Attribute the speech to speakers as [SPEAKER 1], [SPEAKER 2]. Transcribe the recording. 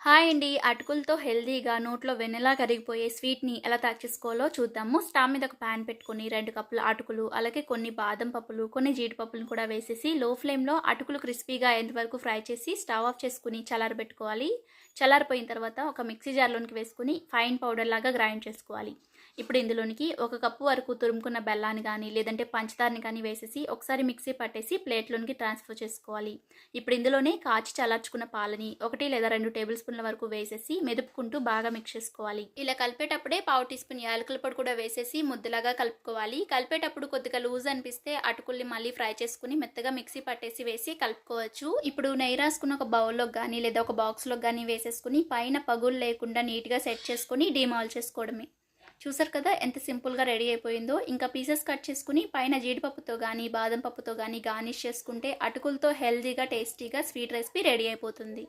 [SPEAKER 1] Hi అండి. అటుకులతో హెల్తీగా నోట్లో వెన్నలా కరిగిపోయే స్వీట్‌ని ఎలా తయారు చేసుకోవాలో చూద్దాము. స్టవ్ మీద ఒక పాన్ పెట్టుకొని 2 కప్పుల అటుకులు, అలాగే కొన్ని బాదం పప్పులు, కొన్ని జీడిపప్పులను కూడా వేసేసి లో ఫ్లేమ్‌లో అటుకులు క్రిస్పీగా అయ్యేంత వరకు ఫ్రై చేసి స్టవ్ ఆఫ్ చేసుకొని చల్లారబెట్టుకోవాలి. చల్లారిపోయిన తర్వాత ఒక మిక్సీ జార్‌లోనికి వేసుకొని ఫైన్ పౌడర్ లాగా గ్రైండ్ చేసుకోవాలి. ఇప్పుడు ఇందులోనికి ఒక కప్పు వరకు తురుముకున్న బెల్లాన్ని కానీ లేదంటే పంచదారని కానీ వేసేసి ఒకసారి మిక్సీ పట్టేసి ప్లేట్‌లోనికి ట్రాన్స్‌ఫర్ చేసుకోవాలి. ఇప్పుడు ఇందులోనే కాచి చల్లార్చుకున్న పాలని 1 లేదా 2 టేబుల్ స్పూన్ల వరకు వేసేసి మెదుపుకుంటూ బాగా మిక్స్ చేసుకోవాలి. ఇలా కలిపేటప్పుడే పావు టీ స్పూన్ యాలకుల పొడి కూడా వేసేసి ముద్దలాగా కలుపుకోవాలి. కలిపేటప్పుడు కొద్దిగా లూజ్ అనిపిస్తే అటుకుల్ని మళ్ళీ ఫ్రై చేసుకుని మెత్తగా మిక్సీ పట్టేసి వేసి కలుపుకోవచ్చు. ఇప్పుడు నెయ్యి రాసుకున్న ఒక బౌల్లోకి కానీ లేదా ఒక బాక్స్లోకి కానీ వేసేసుకుని పైన పగులు లేకుండా నీట్గా సెట్ చేసుకుని డీమాల్ చేసుకోవడమే. చూసారు కదా ఎంత సింపుల్గా రెడీ అయిపోయిందో. ఇంకా పీసెస్ కట్ చేసుకుని పైన జీడిపప్పుతో కానీ బాదం పప్పుతో కానీ గార్నిష్ చేసుకుంటే అటుకులతో హెల్తీగా టేస్టీగా స్వీట్ రెసిపీ రెడీ అయిపోతుంది.